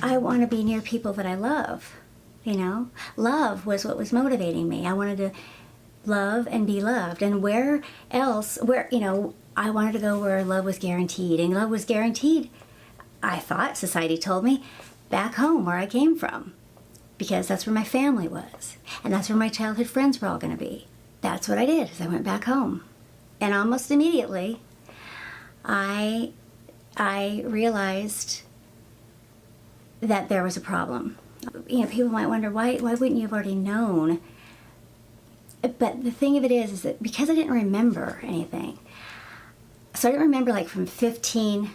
I want to be near people that I love, you know? Love was what was motivating me. I wanted to love and be loved. And where else, I wanted to go where love was guaranteed. And love was guaranteed, I thought, society told me, back home where I came from. Because that's where my family was. And that's where my childhood friends were all going to be. That's what I did, is I went back home. And almost immediately, I realized that there was a problem. People might wonder, why wouldn't you have already known? But the thing of it is that because I didn't remember anything, so I didn't remember like from 15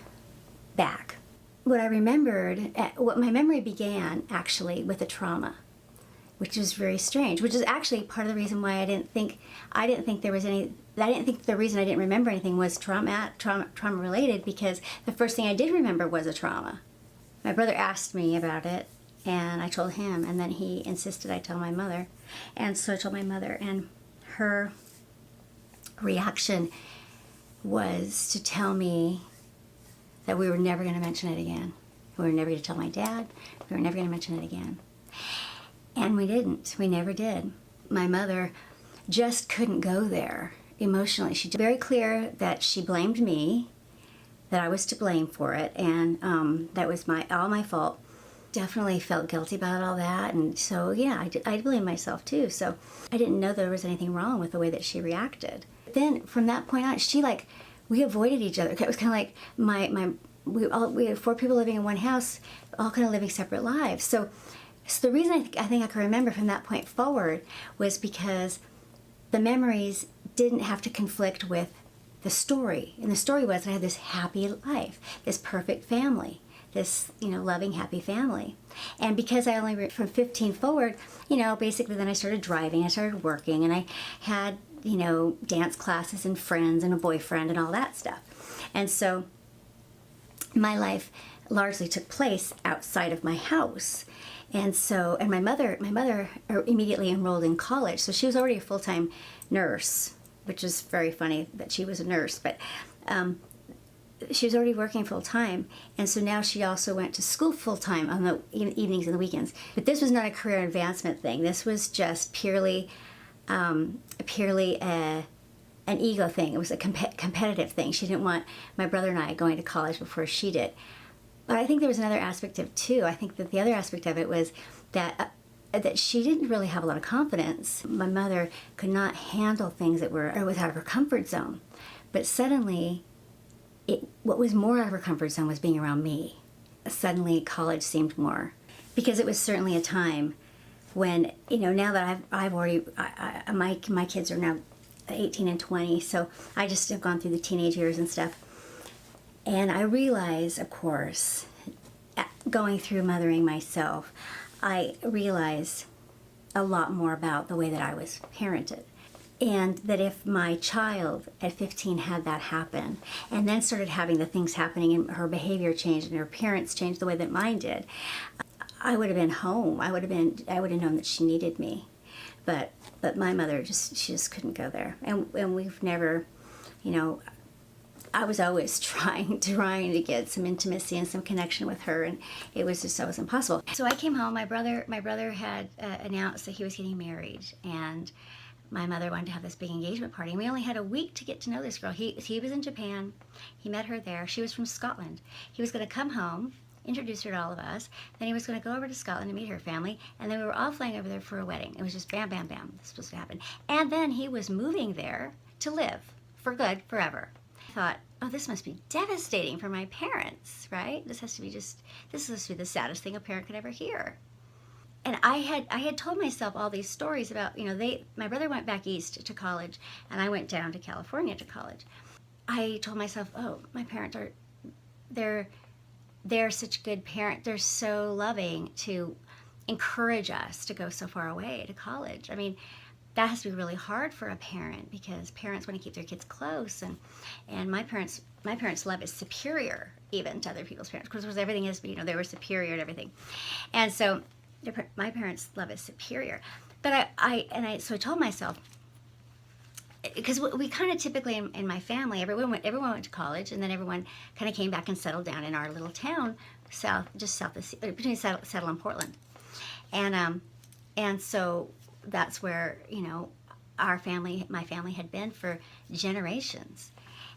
back. What I remembered, what my memory began actually with a trauma, which is very strange, which is actually part of the reason why I didn't think there was any, I didn't think the reason I didn't remember anything was trauma related, because the first thing I did remember was a trauma. My brother asked me about it, and I told him, and then he insisted I tell my mother. And so I told my mother, and her reaction was to tell me that we were never going to mention it again. We were never going to tell my dad. We were never going to mention it again. And we didn't. We never did. My mother just couldn't go there emotionally. She was very clear that she blamed me, that I was to blame for it, and that was all my fault. Definitely felt guilty about all that, and so yeah, I blamed myself too. So I didn't know there was anything wrong with the way that she reacted. Then from that point on, we avoided each other. It was kind of like we had 4 people living in one house, all kind of living separate lives. So the reason I think I can remember from that point forward was because the memories didn't have to conflict with the story. And the story was that I had this happy life, this perfect family, this, loving, happy family. And because I only, from 15 forward, basically then I started driving, I started working, and I had, dance classes and friends and a boyfriend and all that stuff. And so my life largely took place outside of my house. And so, and my mother immediately enrolled in college. So she was already a full-time nurse, which is very funny that she was a nurse, but she was already working full-time, and so now she also went to school full-time on the evenings and the weekends. But this was not a career advancement thing. This was just purely an ego thing. It was a competitive thing. She didn't want my brother and I going to college before she did. But I think there was another aspect of it too. I think that the other aspect of it was that she didn't really have a lot of confidence. My mother could not handle things that were out of her comfort zone. But suddenly, what was more out of her comfort zone was being around me. Suddenly, college seemed more. Because it was certainly a time when, now that my kids are now 18 and 20, so I just have gone through the teenage years and stuff. And I realize, of course, going through mothering myself, I realized a lot more about the way that I was parented. And that if my child at 15 had that happen, and then started having the things happening, and her behavior changed, and her parents changed the way that mine did, I would have been home. I would have known that she needed me. But my mother she just couldn't go there. And we've never, I was always trying to get some intimacy and some connection with her, and it was just always impossible. So I came home. My brother had announced that he was getting married, and my mother wanted to have this big engagement party. And we only had a week to get to know this girl. He was in Japan. He met her there. She was from Scotland. He was going to come home, introduce her to all of us. Then he was going to go over to Scotland to meet her family. And then we were all flying over there for a wedding. It was just bam, bam, bam. This was supposed to happen. And then he was moving there to live for good, forever. I thought, oh, this must be devastating for my parents, right? This has to be the saddest thing a parent could ever hear. And I had told myself all these stories about, my brother went back east to college, and I went down to California to college. I told myself, oh, my parents they're such good parents. They're so loving to encourage us to go so far away to college. I mean, that has to be really hard for a parent, because parents want to keep their kids close, and my parents' love is superior even to other people's parents, because everything is, they were superior and everything. And so my parents' love is superior. But so I told myself, because we kind of typically in my family, everyone went to college, and then everyone kind of came back and settled down in our little town just south of between Settle and Portland, and so that's where my family had been for generations.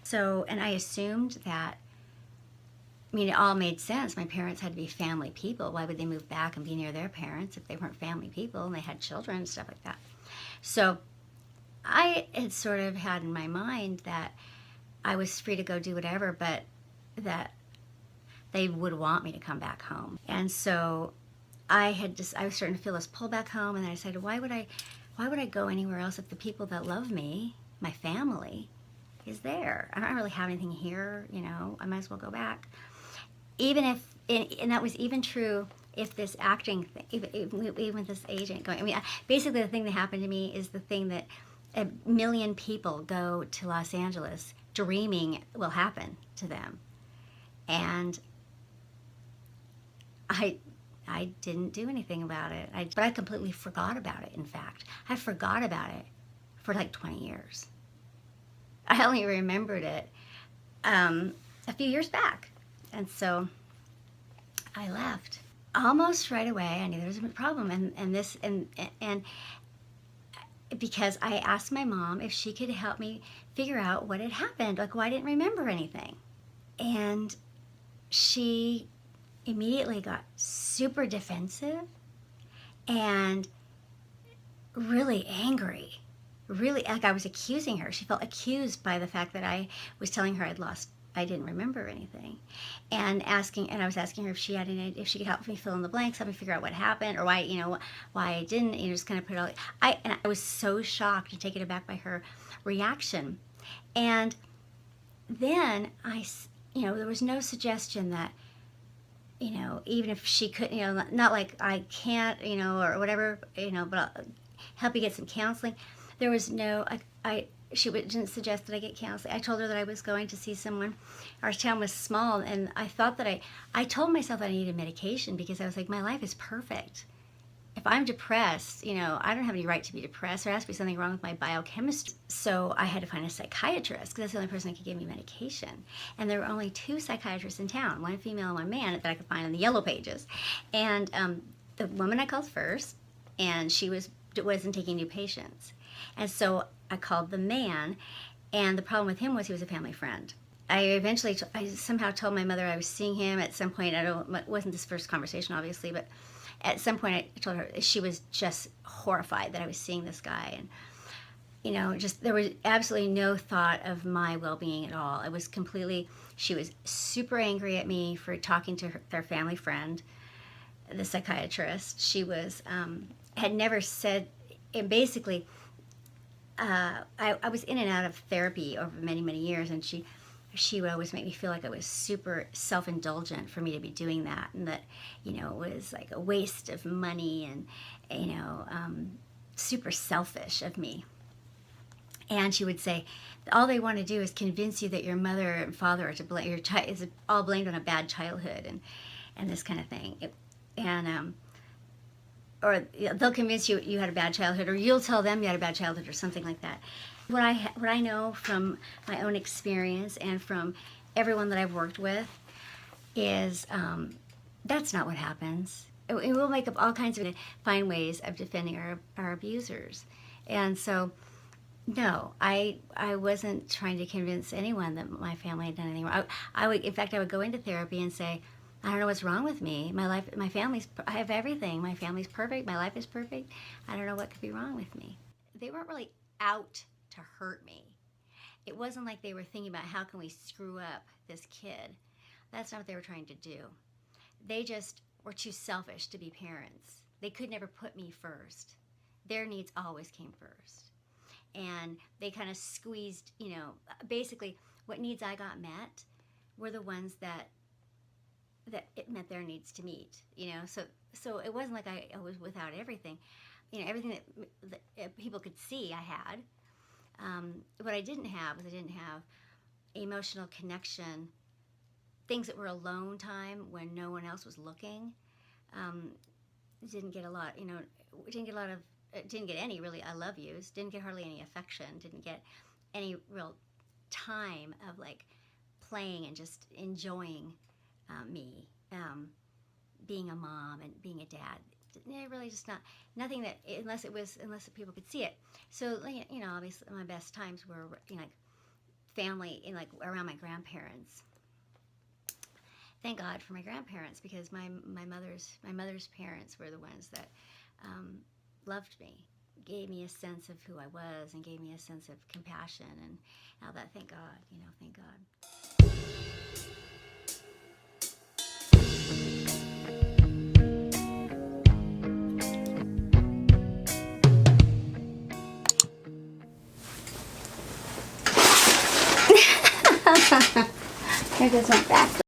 So, and I assumed that. I mean, it all made sense. My parents had to be family people. Why would they move back and be near their parents if they weren't family people and they had children and stuff like that? So I had sort of had in my mind that I was free to go do whatever, but that they would want me to come back home. And so I was starting to feel this pull back home, and then I decided, why would I go anywhere else if the people that love me, my family, is there? I don't really have anything here, I might as well go back. Even if, and that was even true if this acting thing, even with this agent going, I mean, basically the thing that happened to me is the thing that a million people go to Los Angeles dreaming will happen to them. And I didn't do anything about it. But I completely forgot about it, in fact. I forgot about it for like 20 years. I only remembered it a few years back. And so I left. Almost right away, I knew there was a problem. And because I asked my mom if she could help me figure out what had happened, like why I didn't remember anything. And she immediately got super defensive and really angry. Really, like I was accusing her. She felt accused by the fact that I was telling her I didn't remember anything, and I was asking her if she could help me fill in the blanks, help me figure out what happened, or why I didn't, just kind of put it all. And I was so shocked and taken aback by her reaction, and then there was no suggestion that, even if she could, not like I can't, or whatever, but I'll help you get some counseling. There was no, she didn't suggest that I get counseling. I told her that I was going to see someone. Our town was small, and I thought that I told myself that I needed medication because I was like, my life is perfect. If I'm depressed, I don't have any right to be depressed. There has to be something wrong with my biochemistry. So I had to find a psychiatrist because that's the only person that could give me medication. And there were only 2 psychiatrists in town, one female and one man, that I could find in the yellow pages. And the woman I called first, and she wasn't taking new patients. And so I called the man, and the problem with him was he was a family friend. I somehow told my mother I was seeing him at some point. It wasn't this first conversation, obviously, but at some point I told her. She was just horrified that I was seeing this guy, and there was absolutely no thought of my well-being at all. She was super angry at me for talking to their family friend, the psychiatrist. She had never said, and basically, I was in and out of therapy over many, many years, and she would always make me feel like I was super self-indulgent for me to be doing that, and that, it was like a waste of money and, super selfish of me. And she would say, all they want to do is convince you that your mother and father are to blame, is all blamed on a bad childhood and this kind of thing. Or they'll convince you you had a bad childhood, or you'll tell them you had a bad childhood, or something like that. What I know from my own experience and from everyone that I've worked with is that's not what happens. We'll make up all kinds of fine ways of defending our abusers. And so, no, I wasn't trying to convince anyone that my family had done anything wrong. I would go into therapy and say, I don't know what's wrong with me. I have everything. My family's perfect. My life is perfect. I don't know what could be wrong with me. They weren't really out to hurt me. It wasn't like they were thinking about how can we screw up this kid. That's not what they were trying to do. They just were too selfish to be parents. They could never put me first. Their needs always came first. And they kind of squeezed, basically what needs I got met were the ones that it met their needs to meet, So it wasn't like I was without everything, everything that people could see I had. What I didn't have emotional connection, things that were alone time when no one else was looking. Didn't get a lot, didn't get any really I love yous, didn't get hardly any affection, didn't get any real time of like playing and just enjoying me being a mom and being a dad. Really just nothing that, unless people could see it. So, you know, obviously my best times were, you know, like family, in like around my grandparents. Thank God for my grandparents, because my mother's parents were the ones that loved me, gave me a sense of who I was, and gave me a sense of compassion and all that. Thank God, you know, thank God. There goes my back.